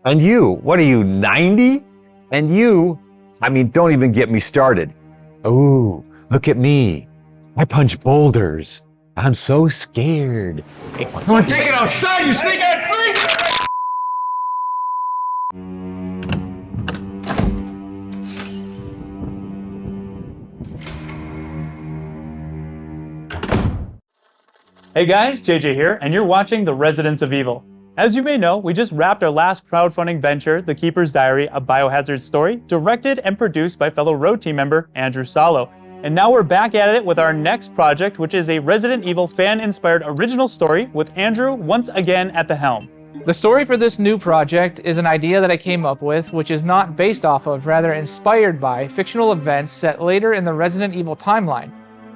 And you, what are you, 90? And you, don't even get me started. Ooh, look at me. I punch boulders. I'm so scared. Come on, take it outside, you sneak-eyed freak! Hey guys, JJ here, and you're watching The Residents of Evil. As you may know, we just wrapped our last crowdfunding venture, The Keeper's Diary, a Biohazard Story, directed and produced by fellow Road team member Andrew Saullo. And now we're back at it with our next project, which is a Resident Evil fan-inspired original story with Andrew once again at the helm. The story for this new project is an idea that I came up with, which is not based off of, rather inspired by, fictional events set later in the Resident Evil timeline.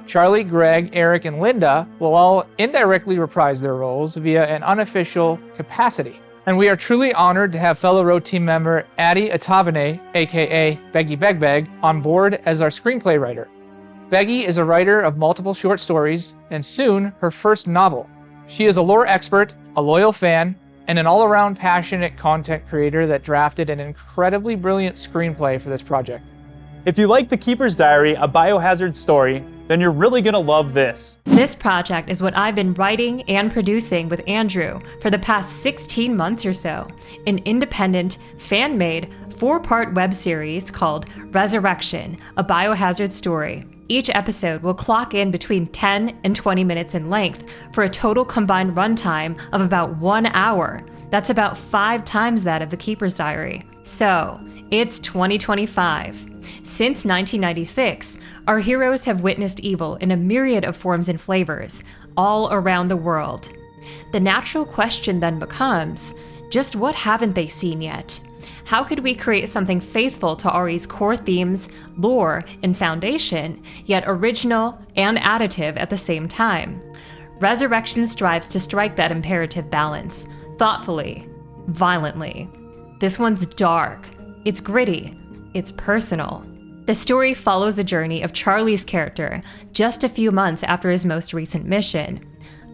Charlie, Greg, Eric, and Linda will all indirectly reprise their roles via an unofficial capacity. And we are truly honored to have fellow Road team member Addie Atavane, aka Beggy Begbeg, on board as our screenplay writer. Beggy is a writer of multiple short stories, and soon her first novel. She is a lore expert, a loyal fan, and an all-around passionate content creator that drafted an incredibly brilliant screenplay for this project. If you like The Keeper's Diary, a Biohazard Story, then you're really gonna love this. This project is what I've been writing and producing with Andrew for the past 16 months or so. An independent, fan-made, 4-part web series called Resurrection, a Biohazard Story. Each episode will clock in between 10 and 20 minutes in length for a total combined runtime of about 1 hour. That's about 5 times that of The Keeper's Diary. So, it's 2025. Since 1996, our heroes have witnessed evil in a myriad of forms and flavors, all around the world. The natural question then becomes, just what haven't they seen yet? How could we create something faithful to RE's core themes, lore, and foundation, yet original and additive at the same time? Resurrection strives to strike that imperative balance, thoughtfully, violently. This one's dark, it's gritty, it's personal. The story follows the journey of Charlie's character just a few months after his most recent mission.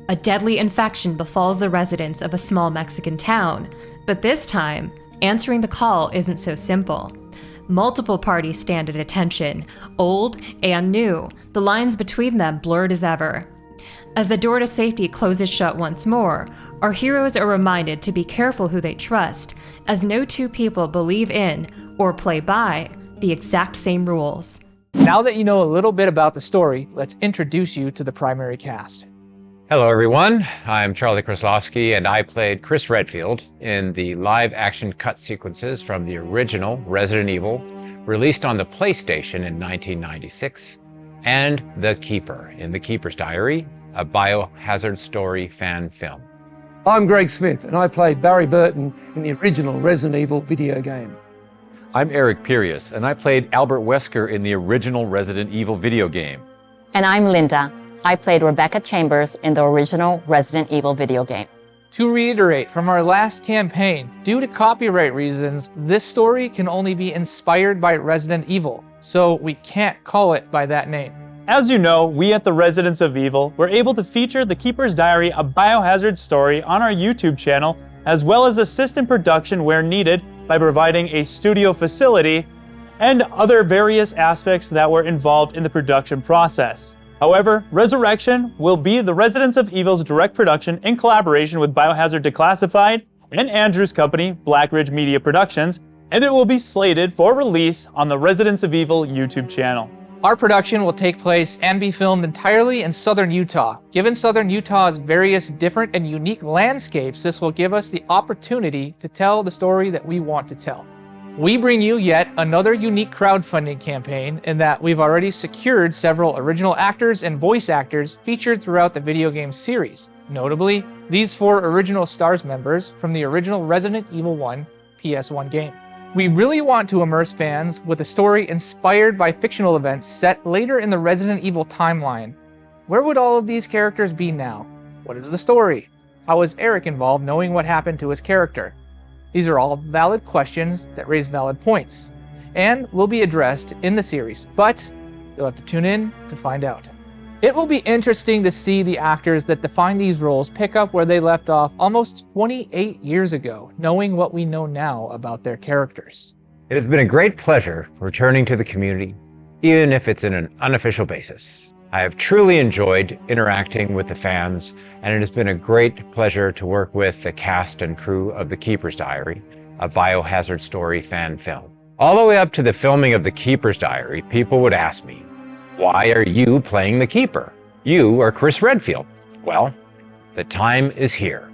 A deadly infection befalls the residents of a small Mexican town, but this time, answering the call isn't so simple. Multiple parties stand at attention, old and new, the lines between them blurred as ever. As the door to safety closes shut once more, our heroes are reminded to be careful who they trust, as no two people believe in or play by the exact same rules. Now that you know a little bit about the story, let's introduce you to the primary cast. Hello everyone, I'm Charlie Kraslavsky and I played Chris Redfield in the live-action cut sequences from the original Resident Evil, released on the PlayStation in 1996, and The Keeper in The Keeper's Diary, a Biohazard Story fan film. I'm Greg Smith and I played Barry Burton in the original Resident Evil video game. I'm Eric Pirius, and I played Albert Wesker in the original Resident Evil video game. And I'm Linda. I played Rebecca Chambers in the original Resident Evil video game. To reiterate from our last campaign, due to copyright reasons, this story can only be inspired by Resident Evil, so we can't call it by that name. As you know, we at the Residents of Evil were able to feature The Keeper's Diary, a Biohazard Story on our YouTube channel, as well as assist in production where needed by providing a studio facility and other various aspects that were involved in the production process. However, Resurrection will be the Residents of Evil's direct production in collaboration with Biohazard Declassified and Andrew's company, Black Ridge Media Productions, and it will be slated for release on the Residents of Evil YouTube channel. Our production will take place and be filmed entirely in southern Utah. Given southern Utah's various different and unique landscapes, this will give us the opportunity to tell the story that we want to tell. We bring you yet another unique crowdfunding campaign in that we've already secured several original actors and voice actors featured throughout the video game series. Notably, these 4 original STARS members from the original Resident Evil 1 PS1 game. We really want to immerse fans with a story inspired by fictional events set later in the Resident Evil timeline. Where would all of these characters be now? What is the story? How is Eric involved knowing what happened to his character? These are all valid questions that raise valid points, and will be addressed in the series, but you'll have to tune in to find out. It will be interesting to see the actors that define these roles pick up where they left off almost 28 years ago, knowing what we know now about their characters. It has been a great pleasure returning to the community, even if it's in an unofficial basis. I have truly enjoyed interacting with the fans, and it has been a great pleasure to work with the cast and crew of The Keeper's Diary, a Biohazard Story fan film. All the way up to the filming of The Keeper's Diary, people would ask me, why are you playing the Keeper? You are Chris Redfield. Well, the time is here.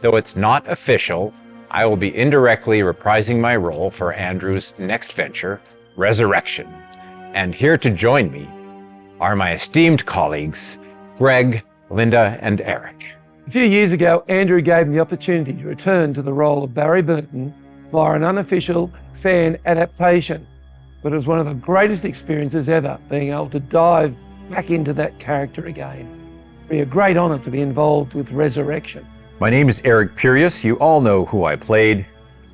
Though it's not official, I will be indirectly reprising my role for Andrew's next venture, Resurrection. And here to join me are my esteemed colleagues, Greg, Linda, and Eric. A few years ago, Andrew gave me the opportunity to return to the role of Barry Burton via an unofficial fan adaptation. But it was one of the greatest experiences ever, being able to dive back into that character again. It'd be a great honor to be involved with Resurrection. My name is Eric Pirius. You all know who I played.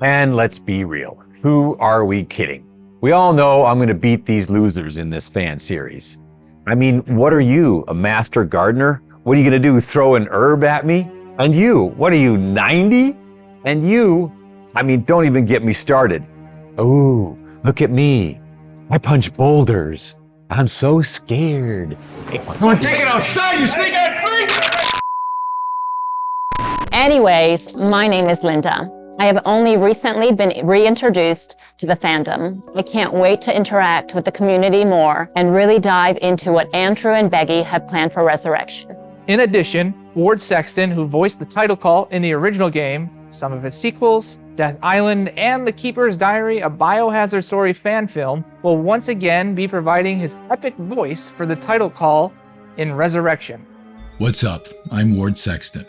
And let's be real. Who are we kidding? We all know I'm going to beat these losers in this fan series. I mean, what are you, a master gardener? What are you going to do, throw an herb at me? And you, what are you, 90? And you, don't even get me started. Oh, look at me. I punch boulders. I'm so scared. Come on, take it outside, you sneak-eyed freak! Anyways, my name is Linda. I have only recently been reintroduced to the fandom. I can't wait to interact with the community more and really dive into what Andrew and Beggy have planned for Resurrection. In addition, Ward Sexton, who voiced the title call in the original game, some of its sequels, Death Island, and The Keeper's Diary, a Biohazard Story fan film, will once again be providing his epic voice for the title call in Resurrection. What's up? I'm Ward Sexton.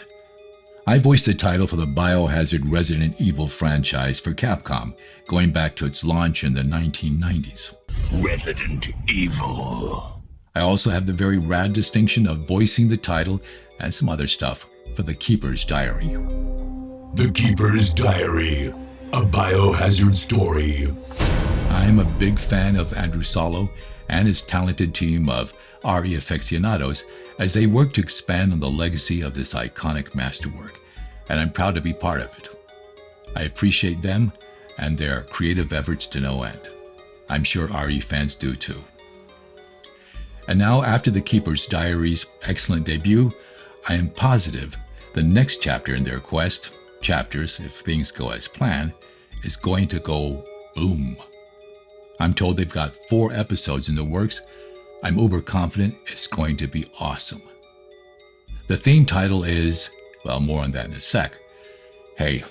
I voiced the title for the Biohazard Resident Evil franchise for Capcom, going back to its launch in the 1990s. Resident Evil. I also have the very rad distinction of voicing the title and some other stuff for The Keeper's Diary. The Keeper's Diary, a Biohazard Story. I'm a big fan of Andrew Saullo and his talented team of RE aficionados as they work to expand on the legacy of this iconic masterwork, and I'm proud to be part of it. I appreciate them and their creative efforts to no end. I'm sure RE fans do too. And now, after The Keeper's Diary's excellent debut, I am positive the next chapter in their quest, chapters if things go as planned, is going to go boom. I'm told they've got 4 episodes in the works. I'm overconfident it's going to be awesome. The theme title is, well, more on that in a sec. Hey,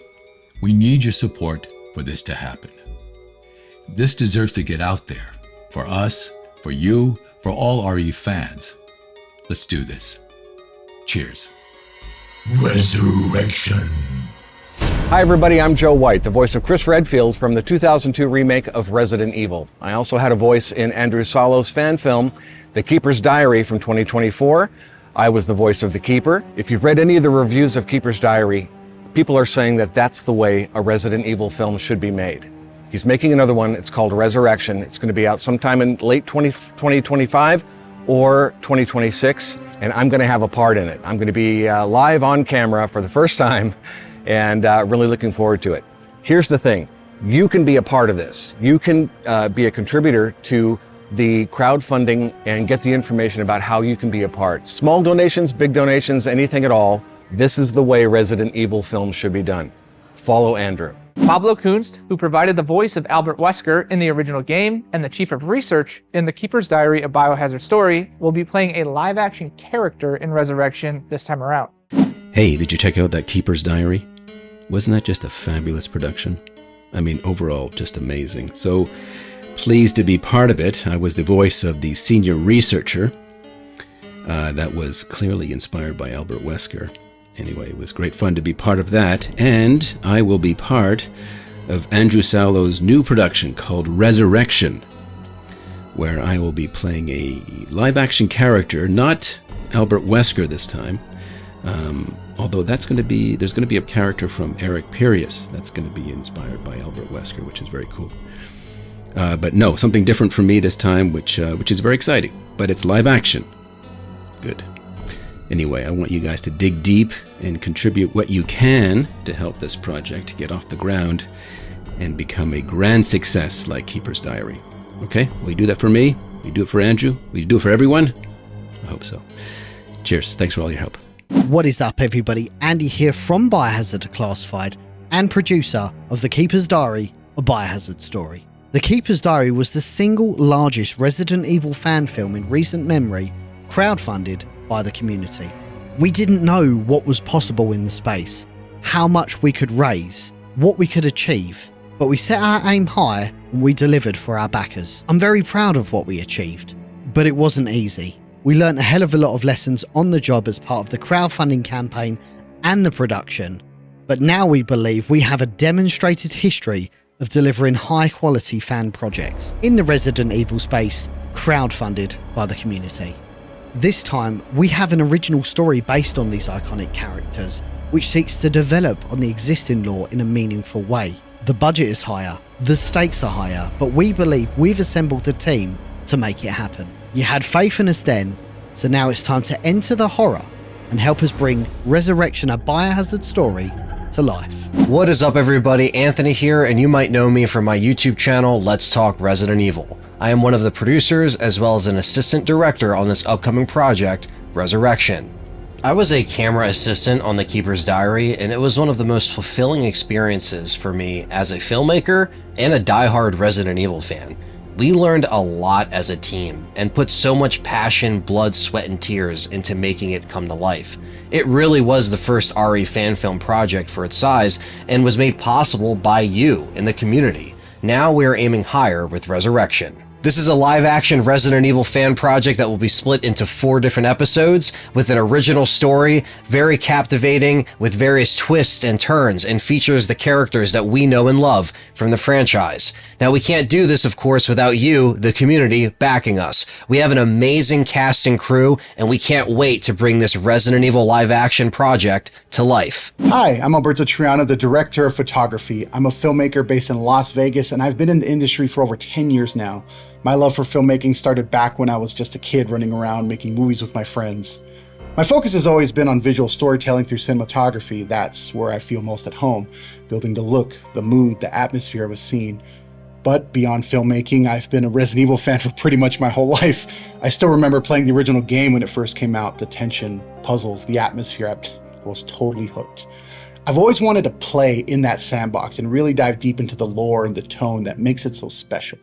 we need your support for this to happen. This deserves to get out there. For us, for you, for all RE fans. Let's do this. Cheers. Resurrection. Hi everybody, I'm Joe Whyte, the voice of Chris Redfield from the 2002 remake of Resident Evil. I also had a voice in Andrew Saullo's fan film, The Keeper's Diary from 2024. I was the voice of the Keeper. If you've read any of the reviews of Keeper's Diary, people are saying that that's the way a Resident Evil film should be made. He's making another one, it's called Resurrection. It's going to be out sometime in late 2025 or 2026, and I'm going to have a part in it. I'm going to be live on camera for the first time, and really looking forward to it. Here's the thing, you can be a part of this. You can be a contributor to the crowdfunding and get the information about how you can be a part. Small donations, big donations, anything at all. This is the way Resident Evil films should be done. Follow Andrew. Pablo Kuntz, who provided the voice of Albert Wesker in the original game and the chief of research in The Keeper's Diary, a Biohazard Story, will be playing a live-action character in Resurrection this time around. Hey, did you check out that Keeper's Diary? Wasn't that just a fabulous production? Overall, just amazing. So, pleased to be part of it. I was the voice of the senior researcher. That was clearly inspired by Albert Wesker. Anyway, it was great fun to be part of that, and I will be part of Andrew Saullo's new production called Resurrection, where I will be playing a live-action character, not Albert Wesker this time, although there's going to be a character from Eric Pirius that's going to be inspired by Albert Wesker, which is very cool. But no, something different for me this time, which is very exciting. But it's live action. Good. Anyway, I want you guys to dig deep and contribute what you can to help this project get off the ground and become a grand success like Keeper's Diary. Okay? Will you do that for me? Will you do it for Andrew? Will you do it for everyone? I hope so. Cheers. Thanks for all your help. What is up, everybody? Andy here from Biohazard Declassified and producer of The Keeper's Diary, a Biohazard Story. The Keeper's Diary was the single largest Resident Evil fan film in recent memory, crowdfunded by the community. We didn't know what was possible in the space, how much we could raise, what we could achieve, but we set our aim high and we delivered for our backers. I'm very proud of what we achieved, but it wasn't easy. We learned a hell of a lot of lessons on the job as part of the crowdfunding campaign and the production, but now we believe we have a demonstrated history of delivering high quality fan projects in the Resident Evil space, crowdfunded by the community. This time, we have an original story based on these iconic characters, which seeks to develop on the existing lore in a meaningful way. The budget is higher, the stakes are higher, but we believe we've assembled a team to make it happen. You had faith in us then, so now it's time to enter the horror and help us bring Resurrection, a Biohazard Story, to life. What is up, everybody? Anthony here, and you might know me from my YouTube channel, Let's Talk Resident Evil. I am one of the producers as well as an assistant director on this upcoming project, Resurrection. I was a camera assistant on The Keeper's Diary, and it was one of the most fulfilling experiences for me as a filmmaker and a diehard Resident Evil fan. We learned a lot as a team and put so much passion, blood, sweat, and tears into making it come to life. It really was the first RE fan film project for its size and was made possible by you in the community. Now we are aiming higher with Resurrection. This is a live-action Resident Evil fan project that will be split into 4 different episodes with an original story, very captivating, with various twists and turns, and features the characters that we know and love from the franchise. Now, we can't do this, of course, without you, the community, backing us. We have an amazing cast and crew, and we can't wait to bring this Resident Evil live-action project to life. Hi, I'm Alberto Triano, the director of photography. I'm a filmmaker based in Las Vegas, and I've been in the industry for over 10 years now. My love for filmmaking started back when I was just a kid running around making movies with my friends. My focus has always been on visual storytelling through cinematography. That's where I feel most at home, building the look, the mood, the atmosphere of a scene. But beyond filmmaking, I've been a Resident Evil fan for pretty much my whole life. I still remember playing the original game when it first came out, the tension, puzzles, the atmosphere. I was totally hooked. I've always wanted to play in that sandbox and really dive deep into the lore and the tone that makes it so special.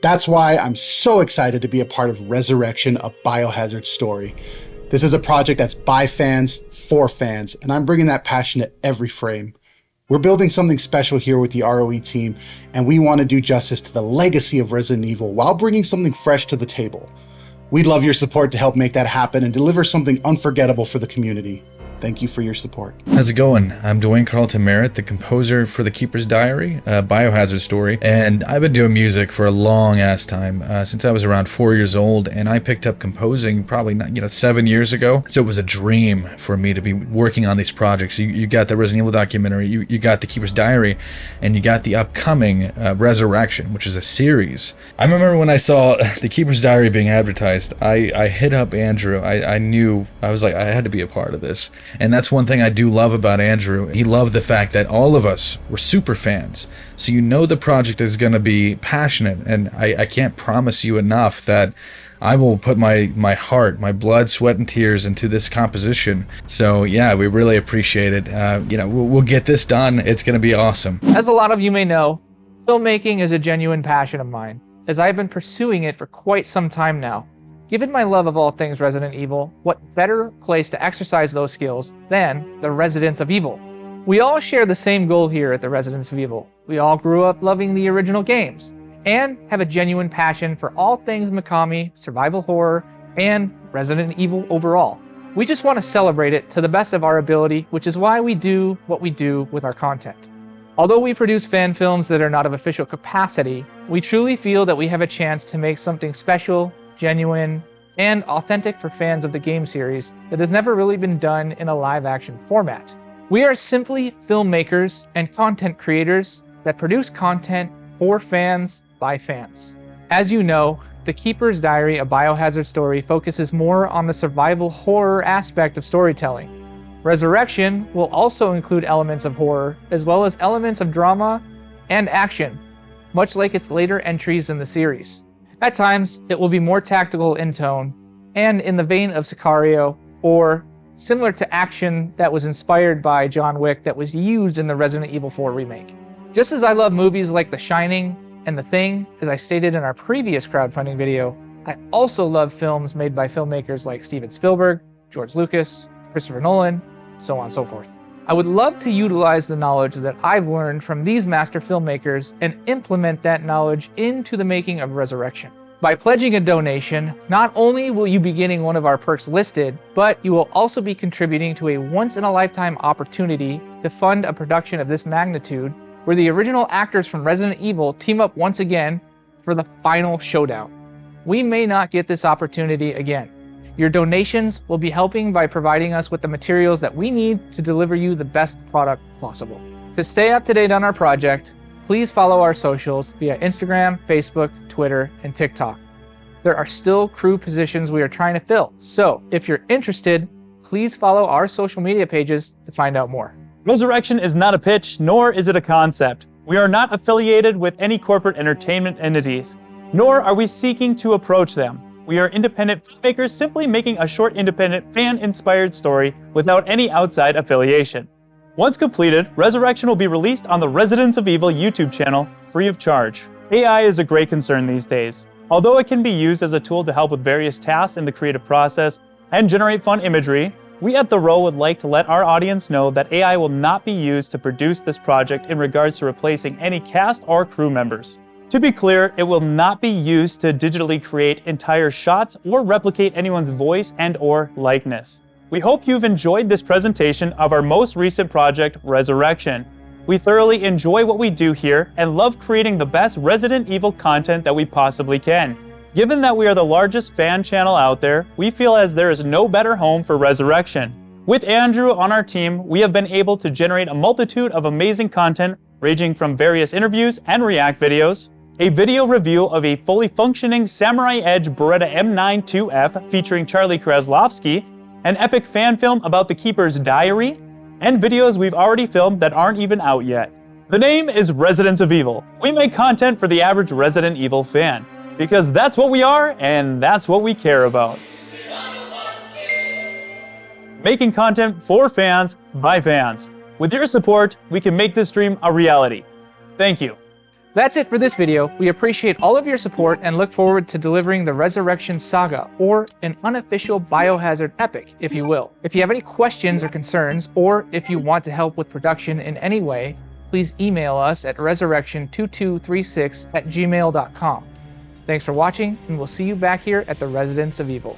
That's why I'm so excited to be a part of Resurrection, a Biohazard Story. This is a project that's by fans, for fans, and I'm bringing that passion to every frame. We're building something special here with the ROE team, and we want to do justice to the legacy of Resident Evil while bringing something fresh to the table. We'd love your support to help make that happen and deliver something unforgettable for the community. Thank you for your support. How's it going? I'm Dwayne Carlton Merritt, the composer for The Keeper's Diary, a Biohazard Story, and I've been doing music for a long-ass time, since I was around 4 years old, and I picked up composing probably 7 years ago, so it was a dream for me to be working on these projects. You got the Resident Evil documentary, you got The Keeper's Diary, and you got the upcoming Resurrection, which is a series. I remember when I saw The Keeper's Diary being advertised, I hit up Andrew. I knew, I was like, I had to be a part of this. And that's one thing I do love about Andrew. He loved the fact that all of us were super fans. So you know the project is going to be passionate, and I can't promise you enough that I will put my heart, my blood, sweat, and tears into this composition. So yeah, we really appreciate it. We'll get this done. It's going to be awesome. As a lot of you may know, filmmaking is a genuine passion of mine, as I've been pursuing it for quite some time now. Given my love of all things Resident Evil, what better place to exercise those skills than the Residents of Evil? We all share the same goal here at the Residents of Evil. We all grew up loving the original games, and have a genuine passion for all things Mikami, survival horror, and Resident Evil overall. We just want to celebrate it to the best of our ability, which is why we do what we do with our content. Although we produce fan films that are not of official capacity, we truly feel that we have a chance to make something special, genuine, and authentic for fans of the game series that has never really been done in a live-action format. We are simply filmmakers and content creators that produce content for fans by fans. As you know, The Keeper's Diary, a Biohazard Story, focuses more on the survival horror aspect of storytelling. Resurrection will also include elements of horror, as well as elements of drama and action, much like its later entries in the series. At times, it will be more tactical in tone, and in the vein of Sicario, or similar to action that was inspired by John Wick that was used in the Resident Evil 4 remake. Just as I love movies like The Shining and The Thing, as I stated in our previous crowdfunding video, I also love films made by filmmakers like Steven Spielberg, George Lucas, Christopher Nolan, so on and so forth. I would love to utilize the knowledge that I've learned from these master filmmakers and implement that knowledge into the making of Resurrection. By pledging a donation, not only will you be getting one of our perks listed, but you will also be contributing to a once-in-a-lifetime opportunity to fund a production of this magnitude, where the original actors from Resident Evil team up once again for the final showdown. We may not get this opportunity again. Your donations will be helping by providing us with the materials that we need to deliver you the best product possible. To stay up to date on our project, please follow our socials via Instagram, Facebook, Twitter, and TikTok. There are still crew positions we are trying to fill, so if you're interested, please follow our social media pages to find out more. Resurrection is not a pitch, nor is it a concept. We are not affiliated with any corporate entertainment entities, nor are we seeking to approach them. We are independent filmmakers simply making a short independent fan-inspired story without any outside affiliation. Once completed, Resurrection will be released on the Residents of Evil YouTube channel, free of charge. AI is a great concern these days. Although it can be used as a tool to help with various tasks in the creative process and generate fun imagery, we at The Row would like to let our audience know that AI will not be used to produce this project in regards to replacing any cast or crew members. To be clear, it will not be used to digitally create entire shots or replicate anyone's voice and/or likeness. We hope you've enjoyed this presentation of our most recent project, Resurrection. We thoroughly enjoy what we do here and love creating the best Resident Evil content that we possibly can. Given that we are the largest fan channel out there, we feel as there is no better home for Resurrection. With Andrew on our team, we have been able to generate a multitude of amazing content ranging from various interviews and react videos, a video review of a fully functioning Samurai Edge Beretta M9 2F featuring Charlie Kraslavsky, an epic fan film about the Keeper's Diary, and videos we've already filmed that aren't even out yet. The name is Residents of Evil. We make content for the average Resident Evil fan, because that's what we are and that's what we care about. Making content for fans, by fans. With your support, we can make this dream a reality. Thank you. That's it for this video. We appreciate all of your support and look forward to delivering the Resurrection Saga, or an unofficial Biohazard epic, if you will. If you have any questions or concerns, or if you want to help with production in any way, please email us at resurrection2236@gmail.com. Thanks for watching, and we'll see you back here at the Residents of Evil.